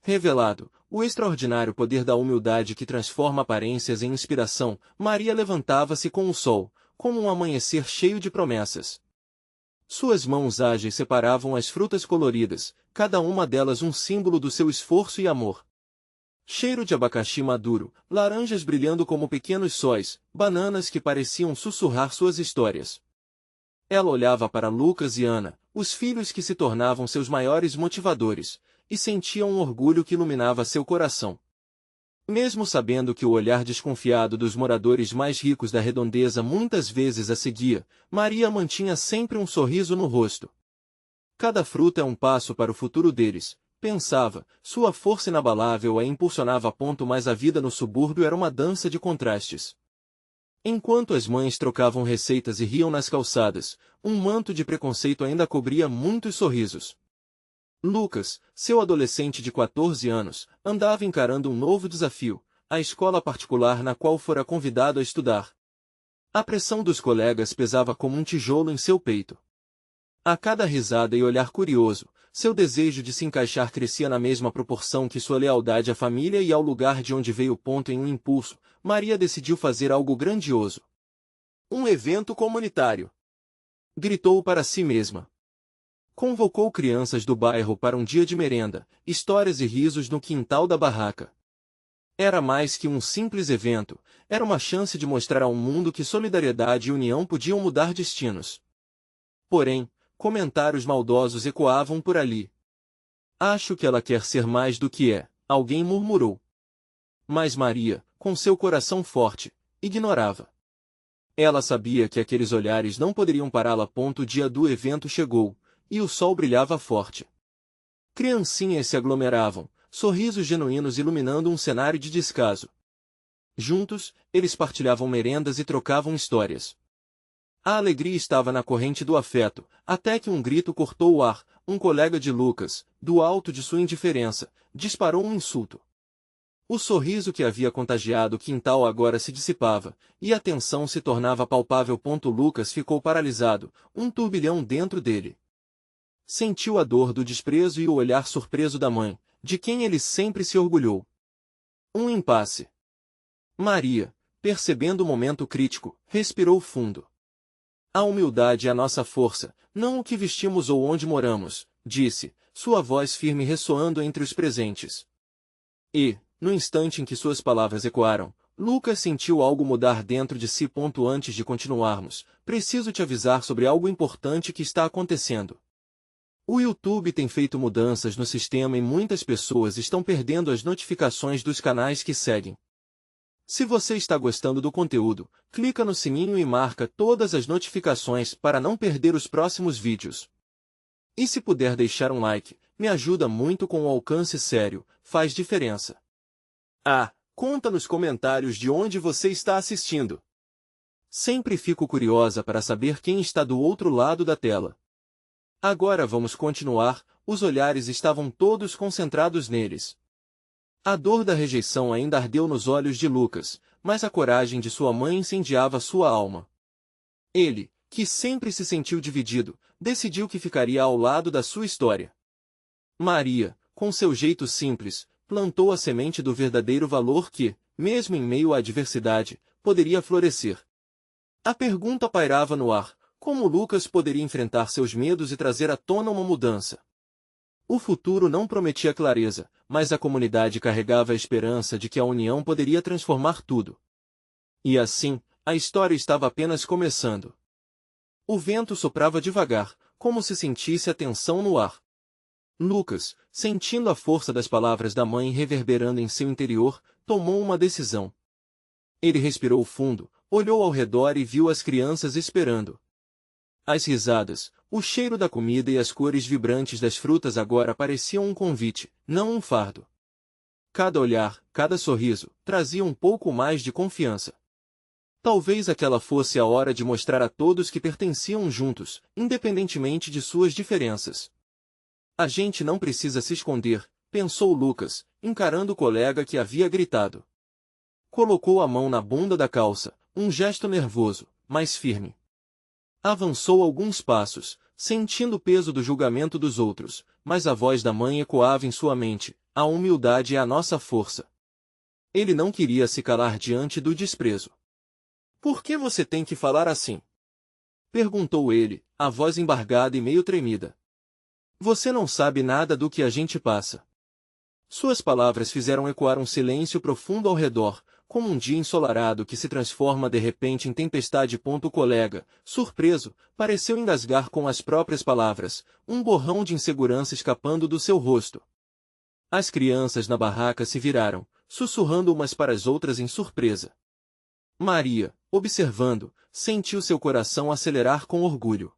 Revelado o extraordinário poder da humildade que transforma aparências em inspiração, Maria levantava-se com o sol, como um amanhecer cheio de promessas. Suas mãos ágeis separavam as frutas coloridas, cada uma delas um símbolo do seu esforço e amor. Cheiro de abacaxi maduro, laranjas brilhando como pequenos sóis, bananas que pareciam sussurrar suas histórias. Ela olhava para Lucas e Ana, os filhos que se tornavam seus maiores motivadores, e sentia um orgulho que iluminava seu coração. Mesmo sabendo que o olhar desconfiado dos moradores mais ricos da redondeza muitas vezes a seguia, Maria mantinha sempre um sorriso no rosto. Cada fruta é um passo para o futuro deles, pensava, sua força inabalável a impulsionava. Mas a vida no subúrbio era uma dança de contrastes. Enquanto as mães trocavam receitas e riam nas calçadas, um manto de preconceito ainda cobria muitos sorrisos. Lucas, seu adolescente de 14 anos, andava encarando um novo desafio, a escola particular na qual fora convidado a estudar. A pressão dos colegas pesava como um tijolo em seu peito. A cada risada e olhar curioso, seu desejo de se encaixar crescia na mesma proporção que sua lealdade à família e ao lugar de onde veio. Em um impulso, Maria decidiu fazer algo grandioso. Um evento comunitário. Gritou para si mesma. Convocou crianças do bairro para um dia de merenda, histórias e risos no quintal da barraca. Era mais que um simples evento, era uma chance de mostrar ao mundo que solidariedade e união podiam mudar destinos. Porém, comentários maldosos ecoavam por ali. Acho que ela quer ser mais do que é, alguém murmurou. Mas Maria, com seu coração forte, ignorava. Ela sabia que aqueles olhares não poderiam pará-la. O dia do evento chegou, e o sol brilhava forte. Criancinhas se aglomeravam, sorrisos genuínos iluminando um cenário de descaso. Juntos, eles partilhavam merendas e trocavam histórias. A alegria estava na corrente do afeto, até que um grito cortou o ar. Um colega de Lucas, do alto de sua indiferença, disparou um insulto. O sorriso que havia contagiado o quintal agora se dissipava, e a tensão se tornava palpável. Lucas ficou paralisado, um turbilhão dentro dele. Sentiu a dor do desprezo e o olhar surpreso da mãe, de quem ele sempre se orgulhou. Um impasse. Maria, percebendo o momento crítico, respirou fundo. A humildade é a nossa força, não o que vestimos ou onde moramos, disse, sua voz firme ressoando entre os presentes. E, no instante em que suas palavras ecoaram, Lucas sentiu algo mudar dentro de si. Antes de continuarmos, preciso te avisar sobre algo importante que está acontecendo. O YouTube tem feito mudanças no sistema e muitas pessoas estão perdendo as notificações dos canais que seguem. Se você está gostando do conteúdo, clica no sininho e marca todas as notificações para não perder os próximos vídeos. E se puder deixar um like, me ajuda muito com o alcance sério, faz diferença. Conta nos comentários de onde você está assistindo. Sempre fico curiosa para saber quem está do outro lado da tela. Agora vamos continuar, os olhares estavam todos concentrados neles. A dor da rejeição ainda ardeu nos olhos de Lucas, mas a coragem de sua mãe incendiava sua alma. Ele, que sempre se sentiu dividido, decidiu que ficaria ao lado da sua história. Maria, com seu jeito simples, plantou a semente do verdadeiro valor que, mesmo em meio à adversidade, poderia florescer. A pergunta pairava no ar: como Lucas poderia enfrentar seus medos e trazer à tona uma mudança? O futuro não prometia clareza, mas a comunidade carregava a esperança de que a união poderia transformar tudo. E assim, a história estava apenas começando. O vento soprava devagar, como se sentisse a tensão no ar. Lucas, sentindo a força das palavras da mãe reverberando em seu interior, tomou uma decisão. Ele respirou fundo, olhou ao redor e viu as crianças esperando. As risadas, o cheiro da comida e as cores vibrantes das frutas agora pareciam um convite, não um fardo. Cada olhar, cada sorriso, trazia um pouco mais de confiança. Talvez aquela fosse a hora de mostrar a todos que pertenciam juntos, independentemente de suas diferenças. A gente não precisa se esconder, pensou Lucas, encarando o colega que havia gritado. Colocou a mão na bunda da calça, um gesto nervoso, mas firme. Avançou alguns passos, sentindo o peso do julgamento dos outros, mas a voz da mãe ecoava em sua mente: a humildade é a nossa força. Ele não queria se calar diante do desprezo. Por que você tem que falar assim? Perguntou ele, a voz embargada e meio tremida. Você não sabe nada do que a gente passa. Suas palavras fizeram ecoar um silêncio profundo ao redor, como um dia ensolarado que se transforma de repente em tempestade. O colega, surpreso, pareceu engasgar com as próprias palavras, um borrão de insegurança escapando do seu rosto. As crianças na barraca se viraram, sussurrando umas para as outras em surpresa. Maria, observando, sentiu seu coração acelerar com orgulho.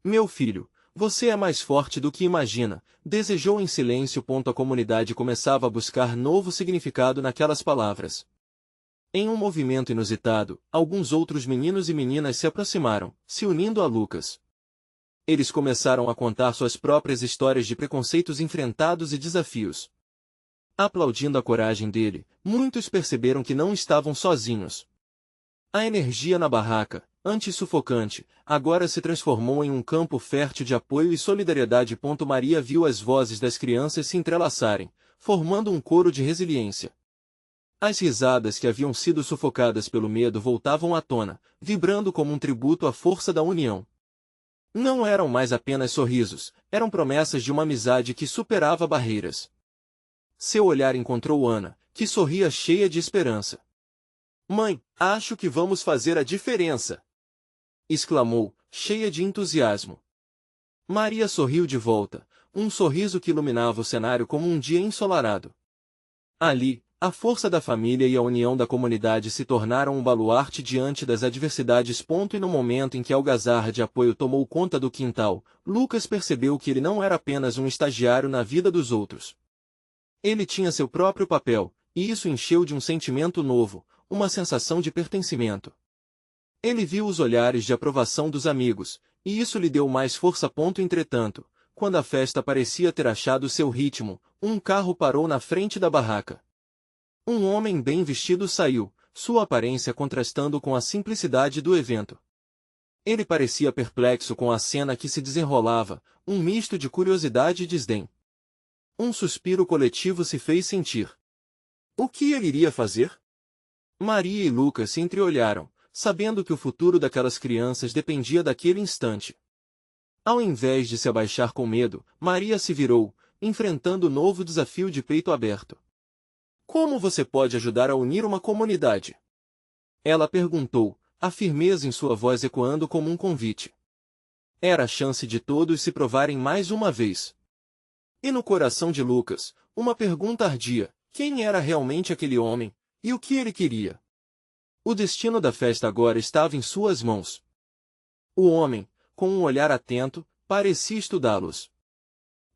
Meu filho, você é mais forte do que imagina, desejou em silêncio. A comunidade começava a buscar novo significado naquelas palavras. Em um movimento inusitado, alguns outros meninos e meninas se aproximaram, se unindo a Lucas. Eles começaram a contar suas próprias histórias de preconceitos enfrentados e desafios. Aplaudindo a coragem dele, muitos perceberam que não estavam sozinhos. A energia na barraca, antes sufocante, agora se transformou em um campo fértil de apoio e solidariedade. Maria viu as vozes das crianças se entrelaçarem, formando um coro de resiliência. As risadas que haviam sido sufocadas pelo medo voltavam à tona, vibrando como um tributo à força da união. Não eram mais apenas sorrisos, eram promessas de uma amizade que superava barreiras. Seu olhar encontrou Ana, que sorria cheia de esperança. Mãe, acho que vamos fazer a diferença! Exclamou, cheia de entusiasmo. Maria sorriu de volta, um sorriso que iluminava o cenário como um dia ensolarado. Ali, a força da família e a união da comunidade se tornaram um baluarte diante das adversidades. E no momento em que a algazarra de apoio tomou conta do quintal, Lucas percebeu que ele não era apenas um estagiário na vida dos outros. Ele tinha seu próprio papel, e isso encheu de um sentimento novo, uma sensação de pertencimento. Ele viu os olhares de aprovação dos amigos, e isso lhe deu mais força. Entretanto, quando a festa parecia ter achado seu ritmo, um carro parou na frente da barraca. Um homem bem vestido saiu, sua aparência contrastando com a simplicidade do evento. Ele parecia perplexo com a cena que se desenrolava, um misto de curiosidade e desdém. Um suspiro coletivo se fez sentir. O que ele iria fazer? Maria e Lucas se entreolharam, sabendo que o futuro daquelas crianças dependia daquele instante. Ao invés de se abaixar com medo, Maria se virou, enfrentando o novo desafio de peito aberto. Como você pode ajudar a unir uma comunidade? Ela perguntou, a firmeza em sua voz ecoando como um convite. Era a chance de todos se provarem mais uma vez. E no coração de Lucas, uma pergunta ardia: quem era realmente aquele homem, e o que ele queria? O destino da festa agora estava em suas mãos. O homem, com um olhar atento, parecia estudá-los.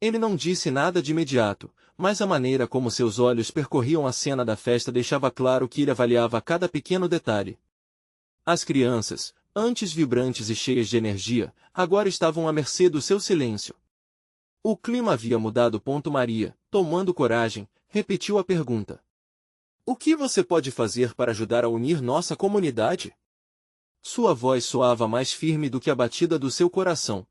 Ele não disse nada de imediato, mas a maneira como seus olhos percorriam a cena da festa deixava claro que ele avaliava cada pequeno detalhe. As crianças, antes vibrantes e cheias de energia, agora estavam à mercê do seu silêncio. O clima havia mudado. Maria, tomando coragem, repetiu a pergunta. O que você pode fazer para ajudar a unir nossa comunidade? Sua voz soava mais firme do que a batida do seu coração.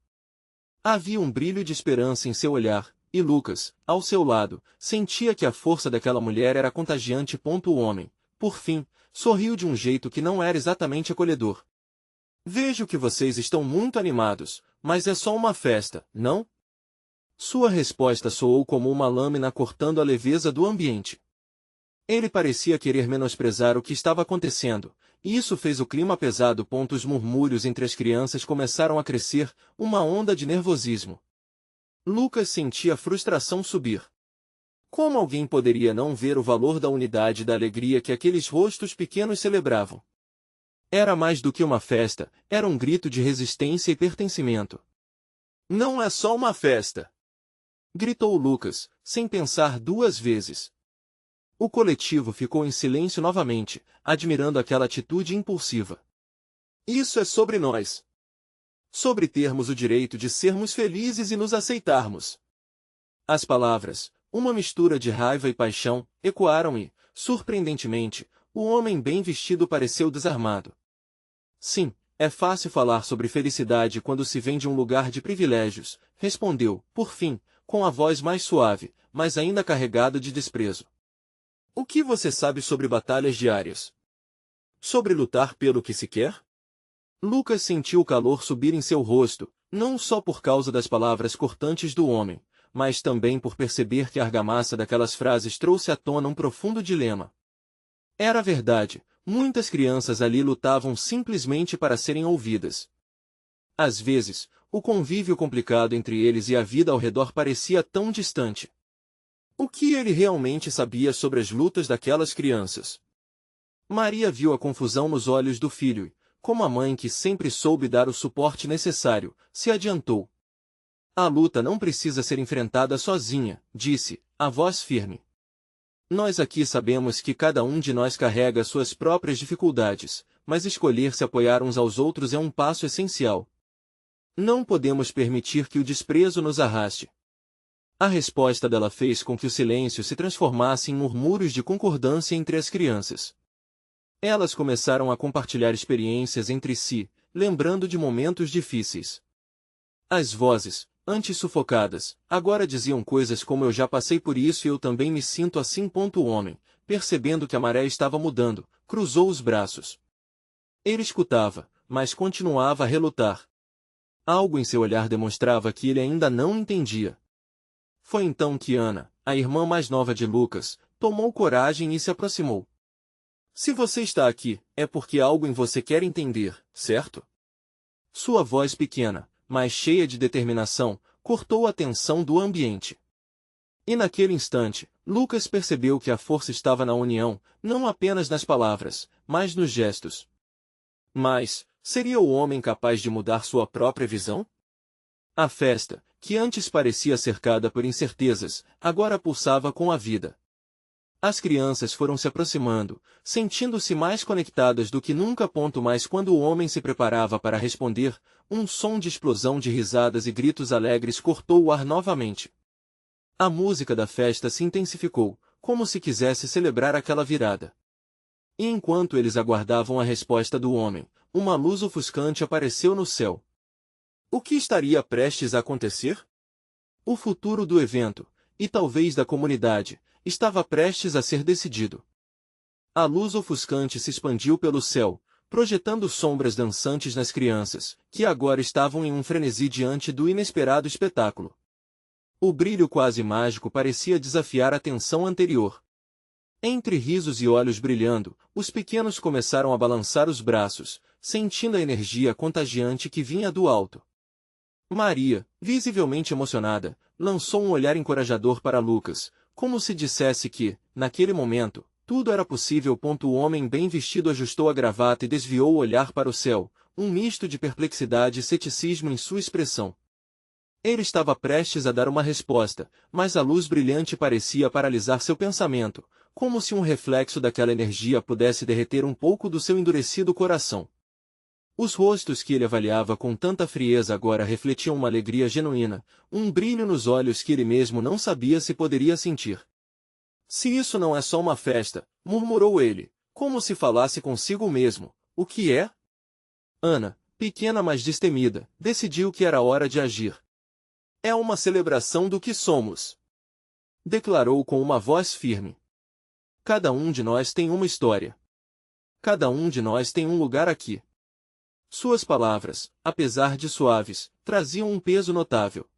Havia um brilho de esperança em seu olhar, e Lucas, ao seu lado, sentia que a força daquela mulher era contagiante. O homem, por fim, sorriu de um jeito que não era exatamente acolhedor. Vejo que vocês estão muito animados, mas é só uma festa, não? Sua resposta soou como uma lâmina cortando a leveza do ambiente. Ele parecia querer menosprezar o que estava acontecendo, e isso fez o clima pesado. Os murmúrios entre as crianças começaram a crescer, uma onda de nervosismo. Lucas sentia a frustração subir. Como alguém poderia não ver o valor da unidade e da alegria que aqueles rostos pequenos celebravam? Era mais do que uma festa, era um grito de resistência e pertencimento. Não é só uma festa! Gritou Lucas, sem pensar duas vezes. O coletivo ficou em silêncio novamente, admirando aquela atitude impulsiva. Isso é sobre nós. Sobre termos o direito de sermos felizes e nos aceitarmos. As palavras, uma mistura de raiva e paixão, ecoaram e, surpreendentemente, o homem bem vestido pareceu desarmado. Sim, é fácil falar sobre felicidade quando se vem de um lugar de privilégios, respondeu, por fim, com a voz mais suave, mas ainda carregado de desprezo. O que você sabe sobre batalhas diárias? Sobre lutar pelo que se quer? Lucas sentiu o calor subir em seu rosto, não só por causa das palavras cortantes do homem, mas também por perceber que a argamassa daquelas frases trouxe à tona um profundo dilema. Era verdade, muitas crianças ali lutavam simplesmente para serem ouvidas. Às vezes, o convívio complicado entre eles e a vida ao redor parecia tão distante. O que ele realmente sabia sobre as lutas daquelas crianças? Maria viu a confusão nos olhos do filho e, como a mãe que sempre soube dar o suporte necessário, se adiantou. A luta não precisa ser enfrentada sozinha, disse, a voz firme. Nós aqui sabemos que cada um de nós carrega suas próprias dificuldades, mas escolher se apoiar uns aos outros é um passo essencial. Não podemos permitir que o desprezo nos arraste. A resposta dela fez com que o silêncio se transformasse em murmúrios de concordância entre as crianças. Elas começaram a compartilhar experiências entre si, lembrando de momentos difíceis. As vozes, antes sufocadas, agora diziam coisas como eu já passei por isso e eu também me sinto assim. O homem, percebendo que a maré estava mudando, cruzou os braços. Ele escutava, mas continuava a relutar. Algo em seu olhar demonstrava que ele ainda não entendia. Foi então que Ana, a irmã mais nova de Lucas, tomou coragem e se aproximou. Se você está aqui, é porque algo em você quer entender, certo? Sua voz pequena, mas cheia de determinação, cortou a tensão do ambiente. E naquele instante, Lucas percebeu que a força estava na união, não apenas nas palavras, mas nos gestos. Mas, seria o homem capaz de mudar sua própria visão? A festa, que antes parecia cercada por incertezas, agora pulsava com a vida. As crianças foram se aproximando, sentindo-se mais conectadas do que nunca. Mas quando o homem se preparava para responder, um som de explosão de risadas e gritos alegres cortou o ar novamente. A música da festa se intensificou, como se quisesse celebrar aquela virada. E enquanto eles aguardavam a resposta do homem, uma luz ofuscante apareceu no céu. O que estaria prestes a acontecer? O futuro do evento, e talvez da comunidade, estava prestes a ser decidido. A luz ofuscante se expandiu pelo céu, projetando sombras dançantes nas crianças, que agora estavam em um frenesi diante do inesperado espetáculo. O brilho quase mágico parecia desafiar a tensão anterior. Entre risos e olhos brilhando, os pequenos começaram a balançar os braços, sentindo a energia contagiante que vinha do alto. Maria, visivelmente emocionada, lançou um olhar encorajador para Lucas, como se dissesse que, naquele momento, tudo era possível. O homem bem vestido ajustou a gravata e desviou o olhar para o céu, um misto de perplexidade e ceticismo em sua expressão. Ele estava prestes a dar uma resposta, mas a luz brilhante parecia paralisar seu pensamento, como se um reflexo daquela energia pudesse derreter um pouco do seu endurecido coração. Os rostos que ele avaliava com tanta frieza agora refletiam uma alegria genuína, um brilho nos olhos que ele mesmo não sabia se poderia sentir. Se isso não é só uma festa, murmurou ele, como se falasse consigo mesmo, o que é? Ana, pequena mas destemida, decidiu que era hora de agir. É uma celebração do que somos, declarou com uma voz firme. Cada um de nós tem uma história. Cada um de nós tem um lugar aqui. Suas palavras, apesar de suaves, traziam um peso notável.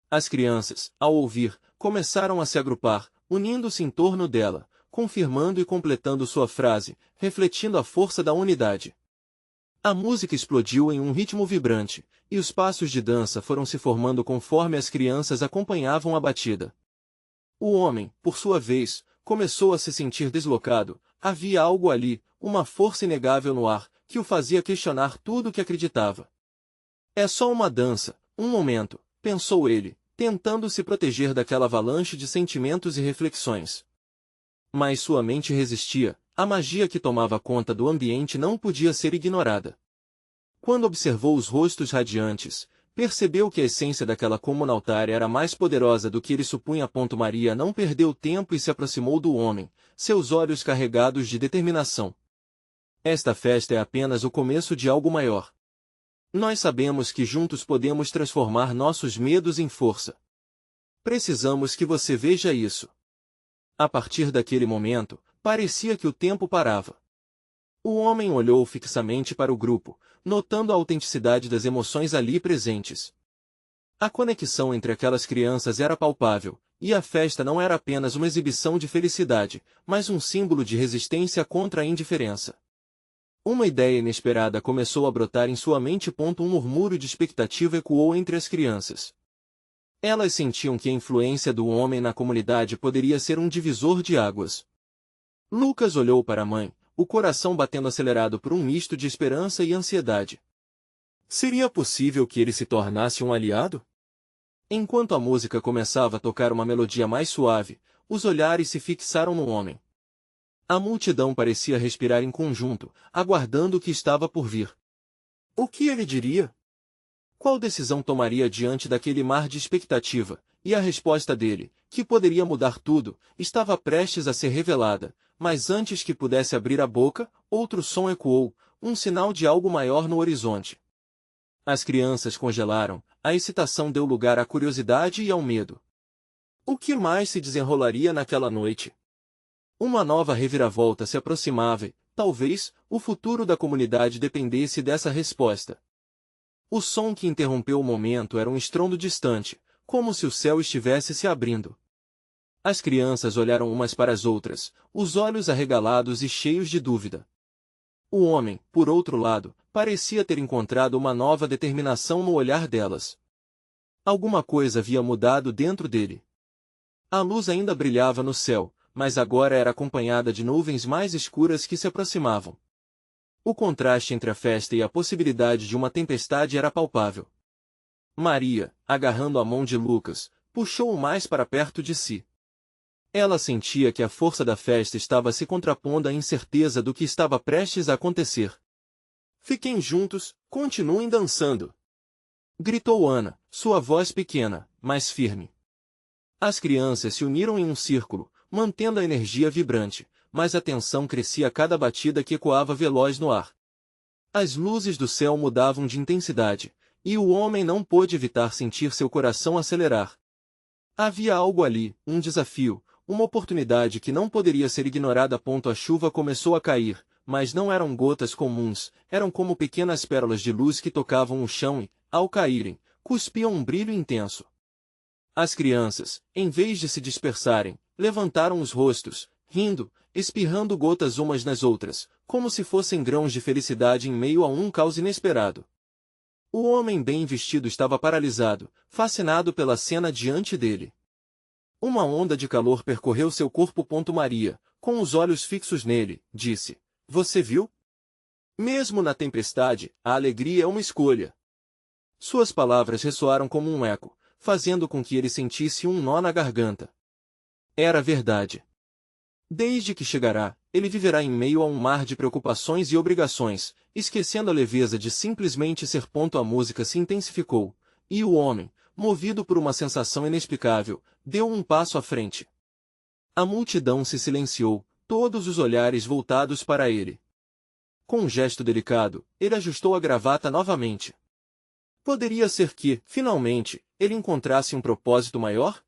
As crianças, ao ouvir, começaram a se agrupar, unindo-se em torno dela, confirmando e completando sua frase, refletindo a força da unidade. A música explodiu em um ritmo vibrante, e os passos de dança foram se formando conforme as crianças acompanhavam a batida. O homem, por sua vez, começou a se sentir deslocado. Havia algo ali, uma força inegável no ar, que o fazia questionar tudo o que acreditava. É só uma dança, um momento, pensou ele, tentando se proteger daquela avalanche de sentimentos e reflexões. Mas sua mente resistia, a magia que tomava conta do ambiente não podia ser ignorada. Quando observou os rostos radiantes, percebeu que a essência daquela comuna altária era mais poderosa do que ele supunha. Maria não perdeu tempo e se aproximou do homem, seus olhos carregados de determinação. Esta festa é apenas o começo de algo maior. Nós sabemos que juntos podemos transformar nossos medos em força. Precisamos que você veja isso. A partir daquele momento, parecia que o tempo parava. O homem olhou fixamente para o grupo, notando a autenticidade das emoções ali presentes. A conexão entre aquelas crianças era palpável, e a festa não era apenas uma exibição de felicidade, mas um símbolo de resistência contra a indiferença. Uma ideia inesperada começou a brotar em sua mente. Um murmúrio de expectativa ecoou entre as crianças. Elas sentiam que a influência do homem na comunidade poderia ser um divisor de águas. Lucas olhou para a mãe, o coração batendo acelerado por um misto de esperança e ansiedade. Seria possível que ele se tornasse um aliado? Enquanto a música começava a tocar uma melodia mais suave, os olhares se fixaram no homem. A multidão parecia respirar em conjunto, aguardando o que estava por vir. O que ele diria? Qual decisão tomaria diante daquele mar de expectativa? E a resposta dele, que poderia mudar tudo, estava prestes a ser revelada, mas antes que pudesse abrir a boca, outro som ecoou, um sinal de algo maior no horizonte. As crianças congelaram, a excitação deu lugar à curiosidade e ao medo. O que mais se desenrolaria naquela noite? Uma nova reviravolta se aproximava e, talvez, o futuro da comunidade dependesse dessa resposta. O som que interrompeu o momento era um estrondo distante, como se o céu estivesse se abrindo. As crianças olharam umas para as outras, os olhos arregalados e cheios de dúvida. O homem, por outro lado, parecia ter encontrado uma nova determinação no olhar delas. Alguma coisa havia mudado dentro dele. A luz ainda brilhava no céu, mas agora era acompanhada de nuvens mais escuras que se aproximavam. O contraste entre a festa e a possibilidade de uma tempestade era palpável. Maria, agarrando a mão de Lucas, puxou-o mais para perto de si. Ela sentia que a força da festa estava se contrapondo à incerteza do que estava prestes a acontecer. Fiquem juntos, continuem dançando! Gritou Ana, sua voz pequena, mas firme. As crianças se uniram em um círculo, mantendo a energia vibrante, mas a tensão crescia a cada batida que ecoava veloz no ar. As luzes do céu mudavam de intensidade, e o homem não pôde evitar sentir seu coração acelerar. Havia algo ali, um desafio, uma oportunidade que não poderia ser ignorada. A chuva começou a cair, mas não eram gotas comuns, eram como pequenas pérolas de luz que tocavam o chão e, ao caírem, cuspiam um brilho intenso. As crianças, em vez de se dispersarem, levantaram os rostos, rindo, espirrando gotas umas nas outras, como se fossem grãos de felicidade em meio a um caos inesperado. O homem bem vestido estava paralisado, fascinado pela cena diante dele. Uma onda de calor percorreu seu corpo. Maria, com os olhos fixos nele, disse: "Você viu? Mesmo na tempestade, a alegria é uma escolha." Suas palavras ressoaram como um eco, fazendo com que ele sentisse um nó na garganta. Era verdade. Desde que chegará, ele viverá em meio a um mar de preocupações e obrigações, esquecendo a leveza de simplesmente ser. A música se intensificou, e o homem, movido por uma sensação inexplicável, deu um passo à frente. A multidão se silenciou, todos os olhares voltados para ele. Com um gesto delicado, ele ajustou a gravata novamente. Poderia ser que, finalmente, ele encontrasse um propósito maior?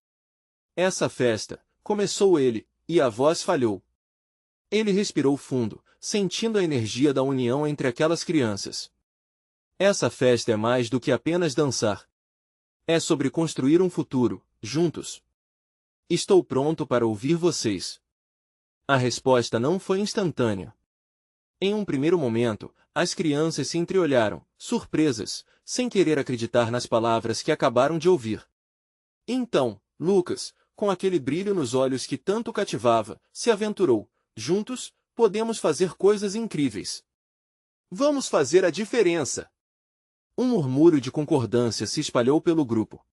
Essa festa, começou ele, e a voz falhou. Ele respirou fundo, sentindo a energia da união entre aquelas crianças. Essa festa é mais do que apenas dançar. É sobre construir um futuro, juntos. Estou pronto para ouvir vocês. A resposta não foi instantânea. Em um primeiro momento, as crianças se entreolharam, surpresas, sem querer acreditar nas palavras que acabaram de ouvir. Então, Lucas, com aquele brilho nos olhos que tanto cativava, se aventurou: "Juntos, podemos fazer coisas incríveis. Vamos fazer a diferença." Um murmúrio de concordância se espalhou pelo grupo.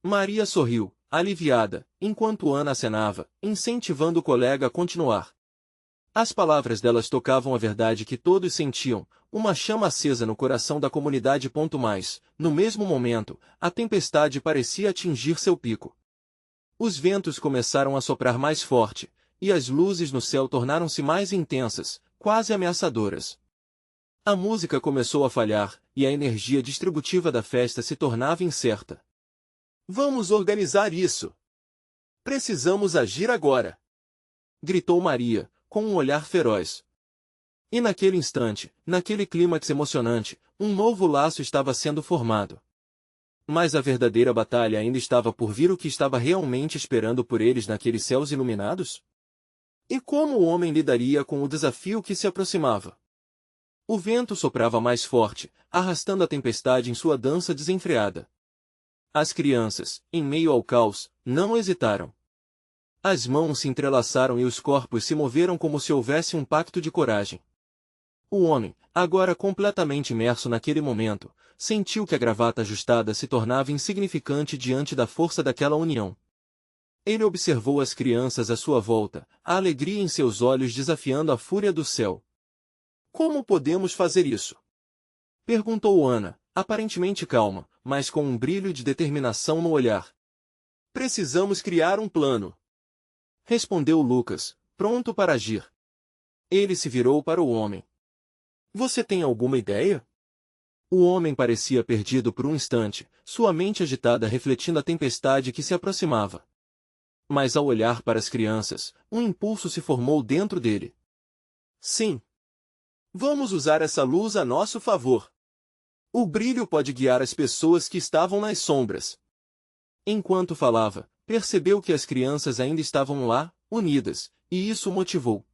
Maria sorriu, aliviada, enquanto Ana acenava, incentivando o colega a continuar. As palavras delas tocavam a verdade que todos sentiam, uma chama acesa no coração da comunidade. Mas, no mesmo momento, a tempestade parecia atingir seu pico. Os ventos começaram a soprar mais forte, e as luzes no céu tornaram-se mais intensas, quase ameaçadoras. A música começou a falhar, e a energia distributiva da festa se tornava incerta. Vamos organizar isso. Precisamos agir agora. Gritou Maria, com um olhar feroz. E naquele instante, naquele clímax emocionante, um novo laço estava sendo formado. Mas a verdadeira batalha ainda estava por vir. O que estava realmente esperando por eles naqueles céus iluminados? E como o homem lidaria com o desafio que se aproximava? O vento soprava mais forte, arrastando a tempestade em sua dança desenfreada. As crianças, em meio ao caos, não hesitaram. As mãos se entrelaçaram e os corpos se moveram como se houvesse um pacto de coragem. O homem, agora completamente imerso naquele momento, sentiu que a gravata ajustada se tornava insignificante diante da força daquela união. Ele observou as crianças à sua volta, a alegria em seus olhos desafiando a fúria do céu. Como podemos fazer isso? Perguntou Ana, aparentemente calma, mas com um brilho de determinação no olhar. Precisamos criar um plano. Respondeu Lucas, pronto para agir. Ele se virou para o homem. Você tem alguma ideia? O homem parecia perdido por um instante, sua mente agitada refletindo a tempestade que se aproximava. Mas ao olhar para as crianças, um impulso se formou dentro dele. Sim. Vamos usar essa luz a nosso favor. O brilho pode guiar as pessoas que estavam nas sombras. Enquanto falava, percebeu que as crianças ainda estavam lá, unidas, e isso o motivou.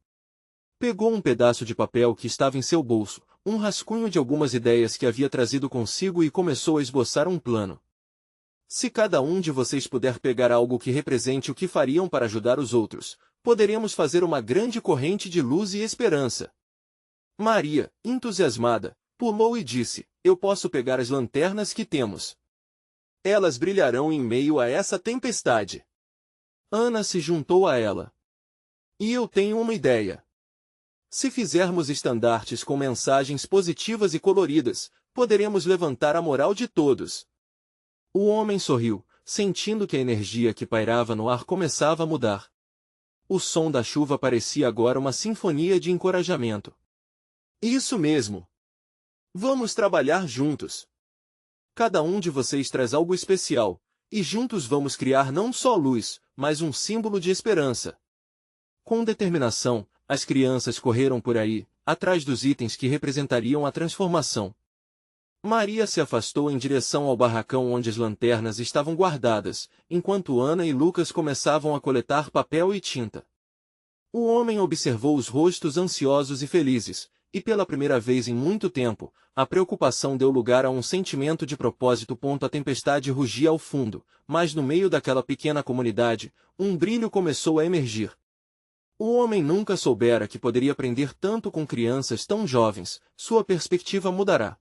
Pegou um pedaço de papel que estava em seu bolso, um rascunho de algumas ideias que havia trazido consigo e começou a esboçar um plano. Se cada um de vocês puder pegar algo que represente o que fariam para ajudar os outros, poderemos fazer uma grande corrente de luz e esperança. Maria, entusiasmada, pulou e disse, eu posso pegar as lanternas que temos. Elas brilharão em meio a essa tempestade. Ana se juntou a ela. E eu tenho uma ideia. Se fizermos estandartes com mensagens positivas e coloridas, poderemos levantar a moral de todos. O homem sorriu, sentindo que a energia que pairava no ar começava a mudar. O som da chuva parecia agora uma sinfonia de encorajamento. Isso mesmo! Vamos trabalhar juntos. Cada um de vocês traz algo especial, e juntos vamos criar não só luz, mas um símbolo de esperança. Com determinação, as crianças correram por aí, atrás dos itens que representariam a transformação. Maria se afastou em direção ao barracão onde as lanternas estavam guardadas, enquanto Ana e Lucas começavam a coletar papel e tinta. O homem observou os rostos ansiosos e felizes, e pela primeira vez em muito tempo, a preocupação deu lugar a um sentimento de propósito. A tempestade rugia ao fundo, mas no meio daquela pequena comunidade, um brilho começou a emergir. O homem nunca soubera que poderia aprender tanto com crianças tão jovens, sua perspectiva mudará.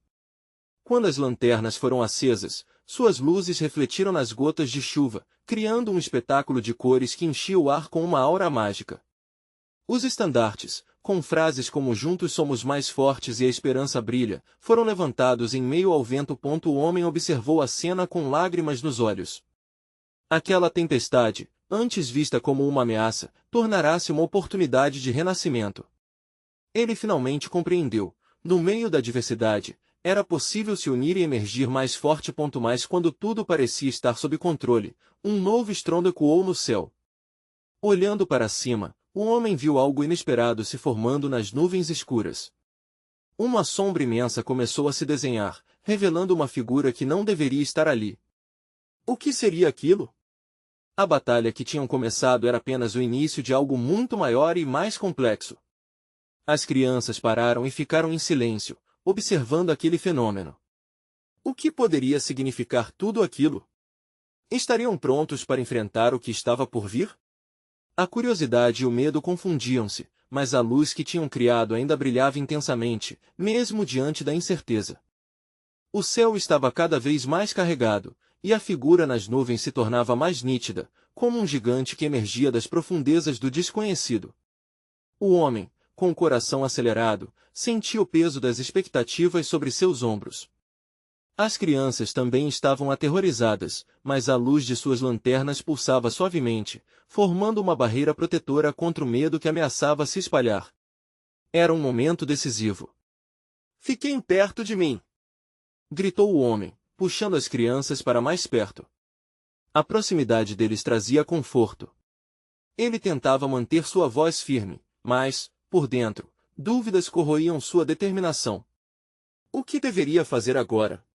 Quando as lanternas foram acesas, suas luzes refletiram nas gotas de chuva, criando um espetáculo de cores que enchia o ar com uma aura mágica. Os estandartes, com frases como "Juntos somos mais fortes e a esperança brilha", foram levantados em meio ao vento. O homem observou a cena com lágrimas nos olhos. Aquela tempestade, antes vista como uma ameaça, tornará-se uma oportunidade de renascimento. Ele finalmente compreendeu, no meio da diversidade, era possível se unir e emergir mais forte. Mas quando tudo parecia estar sob controle, um novo estrondo ecoou no céu. Olhando para cima, o homem viu algo inesperado se formando nas nuvens escuras. Uma sombra imensa começou a se desenhar, revelando uma figura que não deveria estar ali. O que seria aquilo? A batalha que tinham começado era apenas o início de algo muito maior e mais complexo. As crianças pararam e ficaram em silêncio, observando aquele fenômeno. O que poderia significar tudo aquilo? Estariam prontos para enfrentar o que estava por vir? A curiosidade e o medo confundiam-se, mas a luz que tinham criado ainda brilhava intensamente, mesmo diante da incerteza. O céu estava cada vez mais carregado, e a figura nas nuvens se tornava mais nítida, como um gigante que emergia das profundezas do desconhecido. O homem, com o coração acelerado, sentia o peso das expectativas sobre seus ombros. As crianças também estavam aterrorizadas, mas a luz de suas lanternas pulsava suavemente, formando uma barreira protetora contra o medo que ameaçava se espalhar. Era um momento decisivo. "Fiquem perto de mim!" gritou o homem, puxando as crianças para mais perto. A proximidade deles trazia conforto. Ele tentava manter sua voz firme, mas, por dentro, dúvidas corroíam sua determinação. O que deveria fazer agora?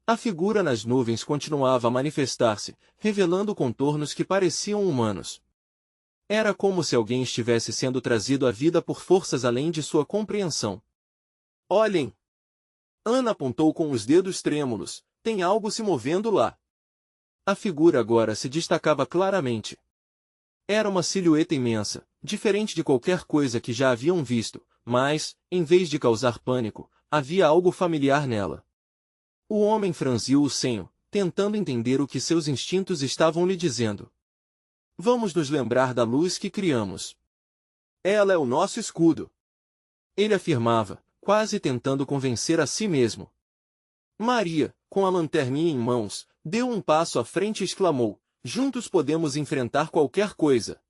A figura nas nuvens continuava a manifestar-se, revelando contornos que pareciam humanos. Era como se alguém estivesse sendo trazido à vida por forças além de sua compreensão. Olhem! Ana apontou com os dedos trêmulos. Tem algo se movendo lá. A figura agora se destacava claramente. Era uma silhueta imensa, diferente de qualquer coisa que já haviam visto, mas, em vez de causar pânico, havia algo familiar nela. O homem franziu o senho, tentando entender o que seus instintos estavam lhe dizendo. Vamos nos lembrar da luz que criamos. Ela é o nosso escudo. Ele afirmava, quase tentando convencer a si mesmo. Maria, com a lanterninha em mãos, deu um passo à frente e exclamou, juntos podemos enfrentar qualquer coisa.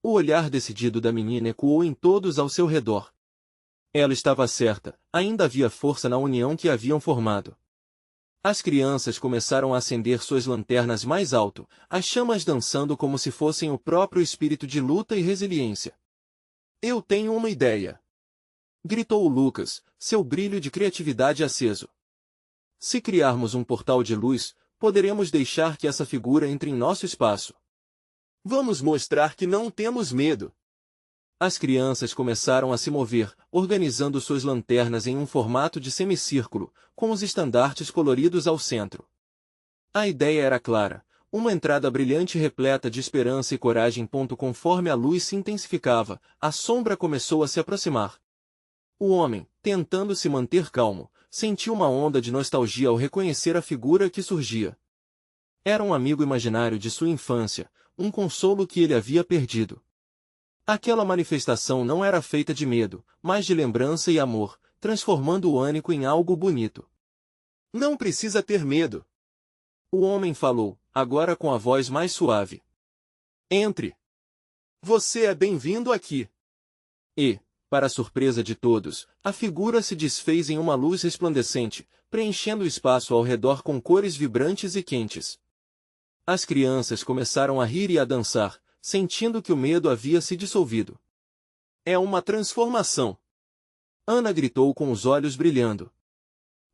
O olhar decidido da menina ecoou em todos ao seu redor. Ela estava certa, ainda havia força na união que haviam formado. As crianças começaram a acender suas lanternas mais alto, as chamas dançando como se fossem o próprio espírito de luta e resiliência. Eu tenho uma ideia! Gritou Lucas, seu brilho de criatividade aceso. Se criarmos um portal de luz, poderemos deixar que essa figura entre em nosso espaço. Vamos mostrar que não temos medo. As crianças começaram a se mover, organizando suas lanternas em um formato de semicírculo, com os estandartes coloridos ao centro. A ideia era clara, uma entrada brilhante repleta de esperança e coragem. Conforme a luz se intensificava, a sombra começou a se aproximar. O homem, tentando se manter calmo, sentiu uma onda de nostalgia ao reconhecer a figura que surgia. Era um amigo imaginário de sua infância, um consolo que ele havia perdido. Aquela manifestação não era feita de medo, mas de lembrança e amor, transformando o ânico em algo bonito. Não precisa ter medo. O homem falou, agora com a voz mais suave. Entre. Você é bem-vindo aqui. E, para a surpresa de todos, a figura se desfez em uma luz resplandecente, preenchendo o espaço ao redor com cores vibrantes e quentes. As crianças começaram a rir e a dançar, sentindo que o medo havia se dissolvido. É uma transformação! Ana gritou com os olhos brilhando.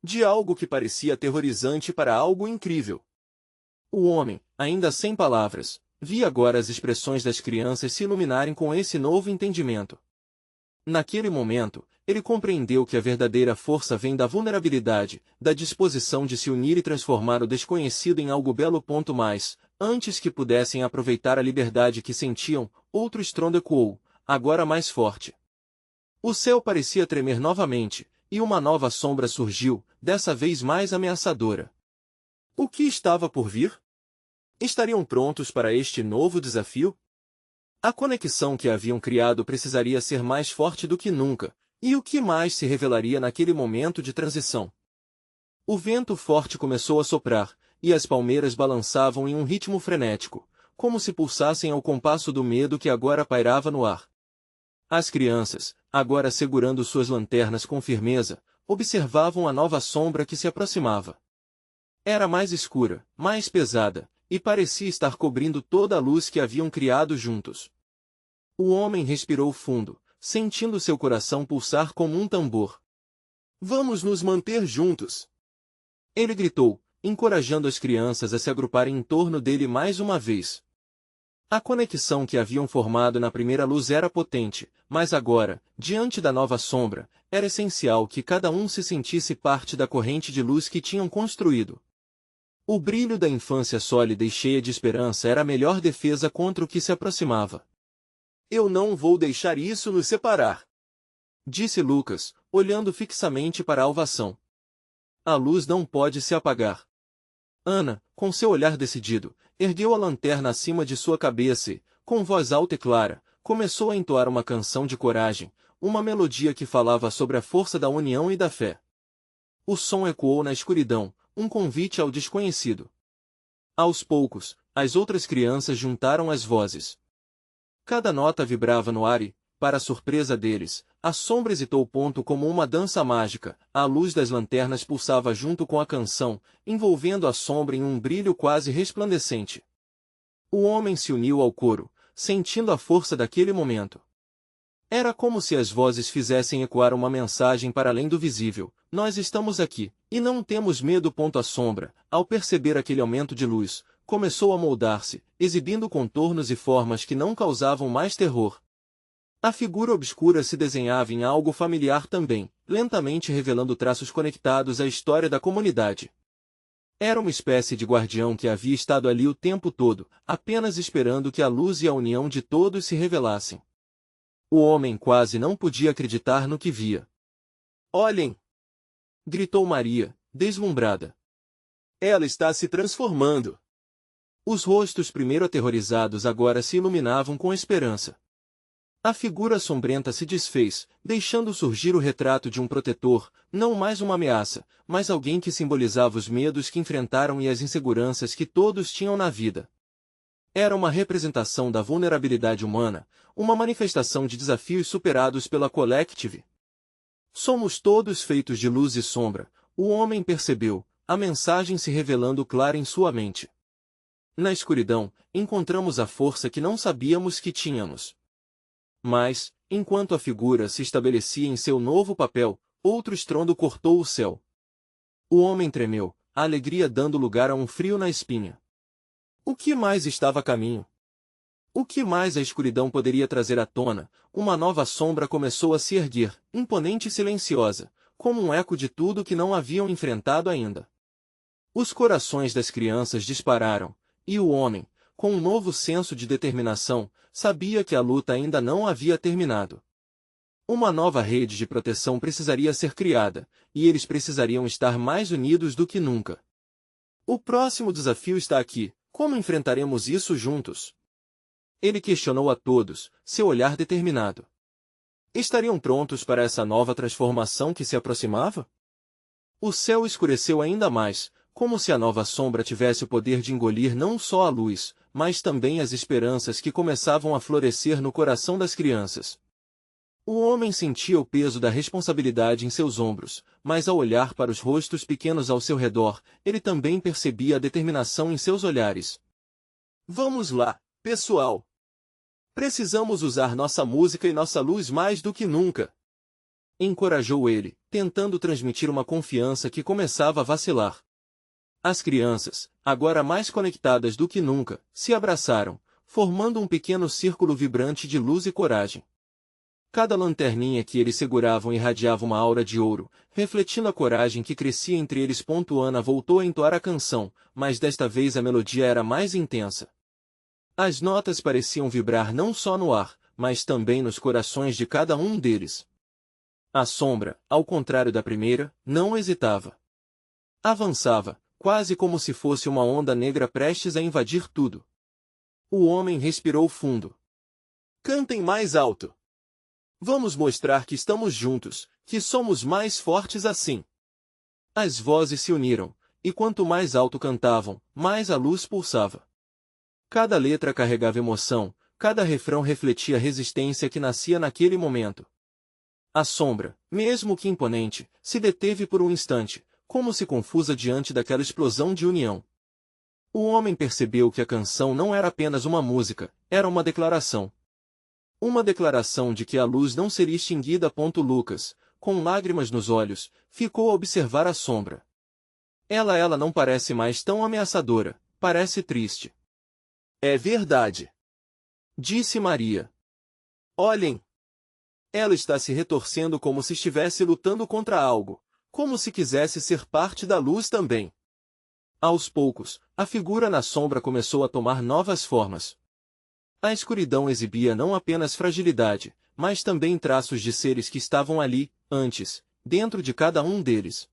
De algo que parecia aterrorizante para algo incrível. O homem, ainda sem palavras, via agora as expressões das crianças se iluminarem com esse novo entendimento. Naquele momento, ele compreendeu que a verdadeira força vem da vulnerabilidade, da disposição de se unir e transformar o desconhecido em algo belo. Mais, antes que pudessem aproveitar a liberdade que sentiam, outro estrondo ecoou, agora mais forte. O céu parecia tremer novamente, e uma nova sombra surgiu, dessa vez mais ameaçadora. O que estava por vir? Estariam prontos para este novo desafio? A conexão que haviam criado precisaria ser mais forte do que nunca, e o que mais se revelaria naquele momento de transição? O vento forte começou a soprar, e as palmeiras balançavam em um ritmo frenético, como se pulsassem ao compasso do medo que agora pairava no ar. As crianças, agora segurando suas lanternas com firmeza, observavam a nova sombra que se aproximava. Era mais escura, mais pesada, e parecia estar cobrindo toda a luz que haviam criado juntos. O homem respirou fundo, sentindo seu coração pulsar como um tambor. Vamos nos manter juntos! Ele gritou, encorajando as crianças a se agruparem em torno dele mais uma vez. A conexão que haviam formado na primeira luz era potente, mas agora, diante da nova sombra, era essencial que cada um se sentisse parte da corrente de luz que tinham construído. O brilho da infância sólida e cheia de esperança era a melhor defesa contra o que se aproximava. Eu não vou deixar isso nos separar, disse Lucas, olhando fixamente para a alvação. A luz não pode se apagar. Ana, com seu olhar decidido, ergueu a lanterna acima de sua cabeça e, com voz alta e clara, começou a entoar uma canção de coragem, uma melodia que falava sobre a força da união e da fé. O som ecoou na escuridão, um convite ao desconhecido. Aos poucos, as outras crianças juntaram as vozes. Cada nota vibrava no ar e, Para a surpresa deles, a sombra hesitou como uma dança mágica, a luz das lanternas pulsava junto com a canção, envolvendo a sombra em um brilho quase resplandecente. O homem se uniu ao coro, sentindo a força daquele momento. Era como se as vozes fizessem ecoar uma mensagem para além do visível: nós estamos aqui, e não temos medo. A sombra, ao perceber aquele aumento de luz, começou a moldar-se, exibindo contornos e formas que não causavam mais terror. A figura obscura se desenhava em algo familiar também, lentamente revelando traços conectados à história da comunidade. Era uma espécie de guardião que havia estado ali o tempo todo, apenas esperando que a luz e a união de todos se revelassem. O homem quase não podia acreditar no que via. Olhem! Gritou Maria, deslumbrada. Ela está se transformando. Os rostos primeiro aterrorizados agora se iluminavam com esperança. A figura sombrenta se desfez, deixando surgir o retrato de um protetor, não mais uma ameaça, mas alguém que simbolizava os medos que enfrentaram e as inseguranças que todos tinham na vida. Era uma representação da vulnerabilidade humana, uma manifestação de desafios superados pela Collective. Somos todos feitos de luz e sombra, o homem percebeu, a mensagem se revelando clara em sua mente. Na escuridão, encontramos a força que não sabíamos que tínhamos. Mas, enquanto a figura se estabelecia em seu novo papel, outro estrondo cortou o céu. O homem tremeu, a alegria dando lugar a um frio na espinha. O que mais estava a caminho? O que mais a escuridão poderia trazer à tona? Uma nova sombra começou a se erguer, imponente e silenciosa, como um eco de tudo que não haviam enfrentado ainda. Os corações das crianças dispararam, e o homem, com um novo senso de determinação, sabia que a luta ainda não havia terminado. Uma nova rede de proteção precisaria ser criada, e eles precisariam estar mais unidos do que nunca. O próximo desafio está aqui, como enfrentaremos isso juntos? Ele questionou a todos, seu olhar determinado. Estariam prontos para essa nova transformação que se aproximava? O céu escureceu ainda mais, como se a nova sombra tivesse o poder de engolir não só a luz, mas também as esperanças que começavam a florescer no coração das crianças. O homem sentia o peso da responsabilidade em seus ombros, mas ao olhar para os rostos pequenos ao seu redor, ele também percebia a determinação em seus olhares. Vamos lá, pessoal! Precisamos usar nossa música e nossa luz mais do que nunca! Encorajou ele, tentando transmitir uma confiança que começava a vacilar. As crianças, agora mais conectadas do que nunca, se abraçaram, formando um pequeno círculo vibrante de luz e coragem. Cada lanterninha que eles seguravam irradiava uma aura de ouro, refletindo a coragem que crescia entre eles. Ana voltou a entoar a canção, mas desta vez a melodia era mais intensa. As notas pareciam vibrar não só no ar, mas também nos corações de cada um deles. A sombra, ao contrário da primeira, não hesitava. Avançava, quase como se fosse uma onda negra prestes a invadir tudo. O homem respirou fundo. Cantem mais alto! Vamos mostrar que estamos juntos, que somos mais fortes assim. As vozes se uniram, e quanto mais alto cantavam, mais a luz pulsava. Cada letra carregava emoção, cada refrão refletia a resistência que nascia naquele momento. A sombra, mesmo que imponente, se deteve por um instante, como se confusa diante daquela explosão de união. O homem percebeu que a canção não era apenas uma música, era uma declaração. Uma declaração de que a luz não seria extinguida. Lucas, com lágrimas nos olhos, ficou a observar a sombra. Ela não parece mais tão ameaçadora, parece triste. É verdade, disse Maria. Olhem! Ela está se retorcendo como se estivesse lutando contra algo, como se quisesse ser parte da luz também. Aos poucos, a figura na sombra começou a tomar novas formas. A escuridão exibia não apenas fragilidade, mas também traços de seres que estavam ali, antes, dentro de cada um deles.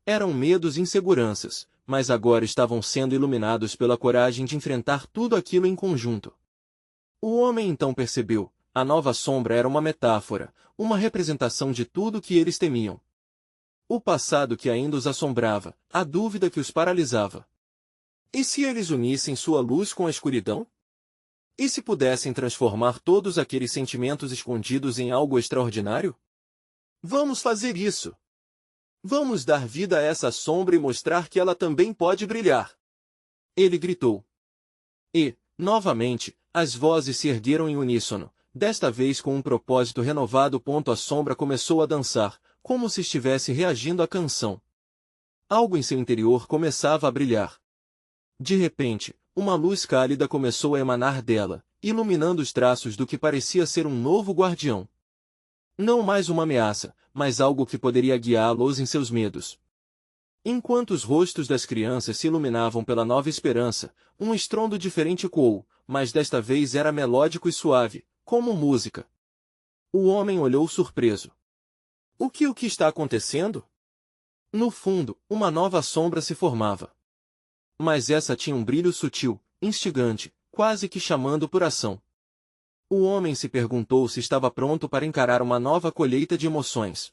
Eram medos e inseguranças, mas agora estavam sendo iluminados pela coragem de enfrentar tudo aquilo em conjunto. O homem então percebeu, a nova sombra era uma metáfora, uma representação de tudo que eles temiam. O passado que ainda os assombrava, a dúvida que os paralisava. E se eles unissem sua luz com a escuridão? E se pudessem transformar todos aqueles sentimentos escondidos em algo extraordinário? Vamos fazer isso! Vamos dar vida a essa sombra e mostrar que ela também pode brilhar! Ele gritou. E, novamente, as vozes se ergueram em uníssono, desta vez com um propósito renovado. A sombra começou a dançar, como se estivesse reagindo à canção. Algo em seu interior começava a brilhar. De repente, uma luz cálida começou a emanar dela, iluminando os traços do que parecia ser um novo guardião. Não mais uma ameaça, mas algo que poderia guiá-los em seus medos. Enquanto os rostos das crianças se iluminavam pela nova esperança, um estrondo diferente ecoou, mas desta vez era melódico e suave, como música. O homem olhou surpreso. O que está acontecendo? No fundo, uma nova sombra se formava. Mas essa tinha um brilho sutil, instigante, quase que chamando por ação. O homem se perguntou se estava pronto para encarar uma nova colheita de emoções.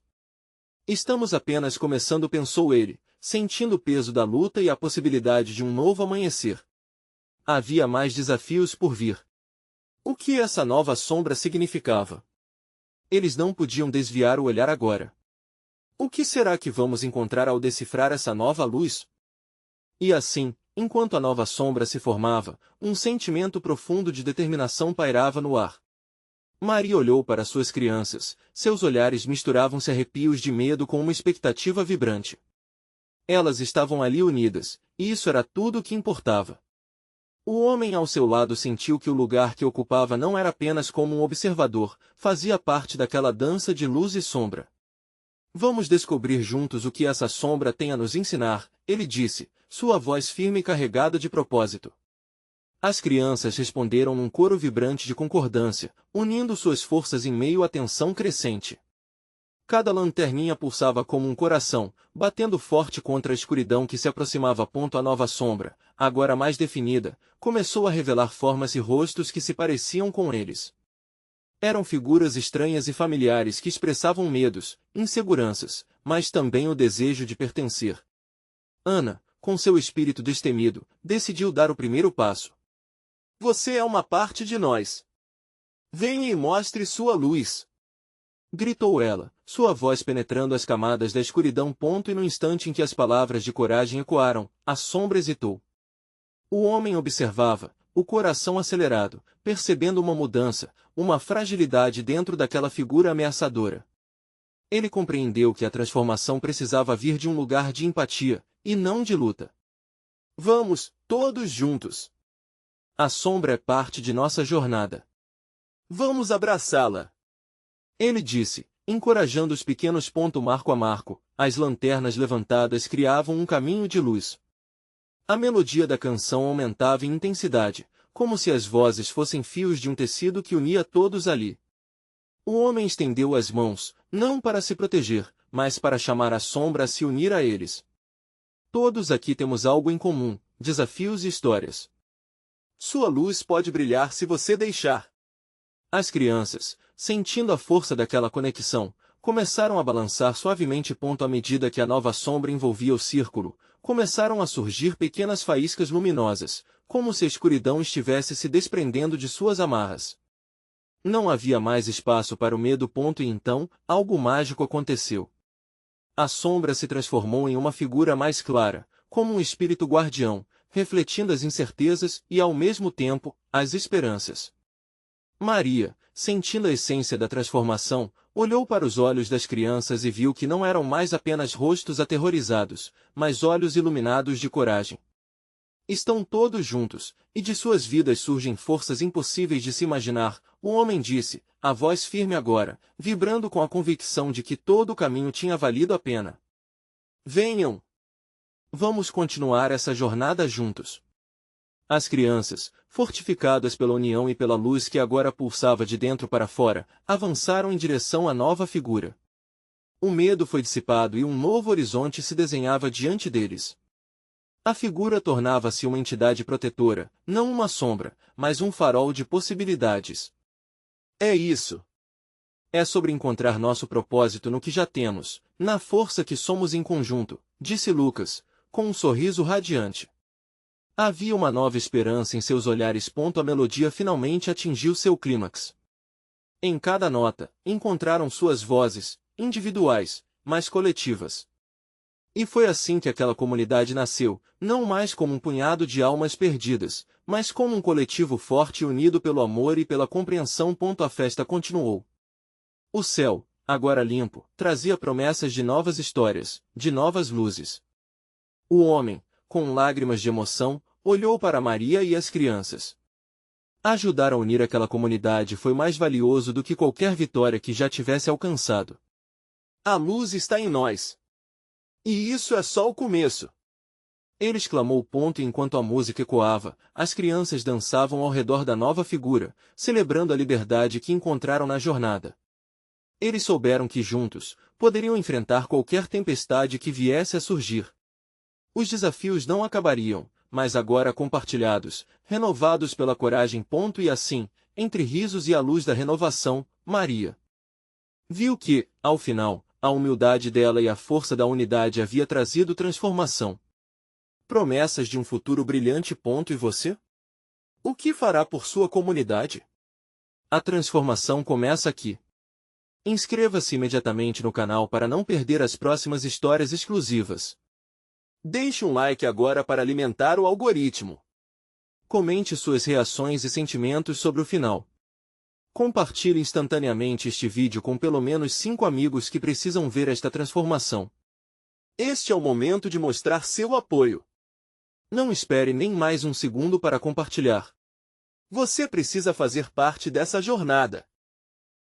Estamos apenas começando, pensou ele, sentindo o peso da luta e a possibilidade de um novo amanhecer. Havia mais desafios por vir. O que essa nova sombra significava? Eles não podiam desviar o olhar agora. O que será que vamos encontrar ao decifrar essa nova luz? E assim, enquanto a nova sombra se formava, um sentimento profundo de determinação pairava no ar. Maria olhou para suas crianças, seus olhares misturavam-se arrepios de medo com uma expectativa vibrante. Elas estavam ali unidas, e isso era tudo o que importava. O homem ao seu lado sentiu que o lugar que ocupava não era apenas como um observador, fazia parte daquela dança de luz e sombra. Vamos descobrir juntos o que essa sombra tem a nos ensinar, ele disse, sua voz firme e carregada de propósito. As crianças responderam num coro vibrante de concordância, unindo suas forças em meio à tensão crescente. Cada lanterninha pulsava como um coração, batendo forte contra a escuridão que se aproximava. A nova sombra, agora mais definida, começou a revelar formas e rostos que se pareciam com eles. Eram figuras estranhas e familiares que expressavam medos, inseguranças, mas também o desejo de pertencer. Ana, com seu espírito destemido, decidiu dar o primeiro passo. Você é uma parte de nós. Venha e mostre sua luz. Gritou ela, sua voz penetrando as camadas da escuridão. E no instante em que as palavras de coragem ecoaram, a sombra hesitou. O homem observava, o coração acelerado, percebendo uma mudança, uma fragilidade dentro daquela figura ameaçadora. Ele compreendeu que a transformação precisava vir de um lugar de empatia, e não de luta. Vamos, todos juntos. A sombra é parte de nossa jornada. Vamos abraçá-la. Ele disse, encorajando os pequenos. Marco a marco, as lanternas levantadas criavam um caminho de luz. A melodia da canção aumentava em intensidade, como se as vozes fossem fios de um tecido que unia todos ali. O homem estendeu as mãos, não para se proteger, mas para chamar a sombra a se unir a eles. Todos aqui temos algo em comum, desafios e histórias. Sua luz pode brilhar se você deixar. As crianças, sentindo a força daquela conexão, começaram a balançar suavemente. À medida que a nova sombra envolvia o círculo, começaram a surgir pequenas faíscas luminosas, como se a escuridão estivesse se desprendendo de suas amarras. Não havia mais espaço para o medo. E então, algo mágico aconteceu. A sombra se transformou em uma figura mais clara, como um espírito guardião, refletindo as incertezas e, ao mesmo tempo, as esperanças. Maria, sentindo a essência da transformação, olhou para os olhos das crianças e viu que não eram mais apenas rostos aterrorizados, mas olhos iluminados de coragem. Estão todos juntos, e de suas vidas surgem forças impossíveis de se imaginar, o homem disse, a voz firme agora, vibrando com a convicção de que todo o caminho tinha valido a pena. Venham! Vamos continuar essa jornada juntos. As crianças, fortificadas pela união e pela luz que agora pulsava de dentro para fora, avançaram em direção à nova figura. O medo foi dissipado e um novo horizonte se desenhava diante deles. A figura tornava-se uma entidade protetora, não uma sombra, mas um farol de possibilidades. É isso. É sobre encontrar nosso propósito no que já temos, na força que somos em conjunto, disse Lucas, com um sorriso radiante. Havia uma nova esperança em seus olhares. A melodia finalmente atingiu seu clímax. Em cada nota, encontraram suas vozes, individuais, mas coletivas. E foi assim que aquela comunidade nasceu, não mais como um punhado de almas perdidas, mas como um coletivo forte e unido pelo amor e pela compreensão. A festa continuou. O céu, agora limpo, trazia promessas de novas histórias, de novas luzes. O homem, com lágrimas de emoção, olhou para Maria e as crianças. Ajudar a unir aquela comunidade foi mais valioso do que qualquer vitória que já tivesse alcançado. A luz está em nós. E isso é só o começo. Ele exclamou. Enquanto a música ecoava, as crianças dançavam ao redor da nova figura, celebrando a liberdade que encontraram na jornada. Eles souberam que juntos, poderiam enfrentar qualquer tempestade que viesse a surgir. Os desafios não acabariam, mas agora compartilhados, renovados pela coragem. E assim, entre risos e a luz da renovação, Maria viu que, ao final, a humildade dela e a força da unidade havia trazido transformação. Promessas de um futuro brilhante. E você? O que fará por sua comunidade? A transformação começa aqui. Inscreva-se imediatamente no canal para não perder as próximas histórias exclusivas. Deixe um like agora para alimentar o algoritmo. Comente suas reações e sentimentos sobre o final. Compartilhe instantaneamente este vídeo com pelo menos 5 amigos que precisam ver esta transformação. Este é o momento de mostrar seu apoio. Não espere nem mais um segundo para compartilhar. Você precisa fazer parte dessa jornada.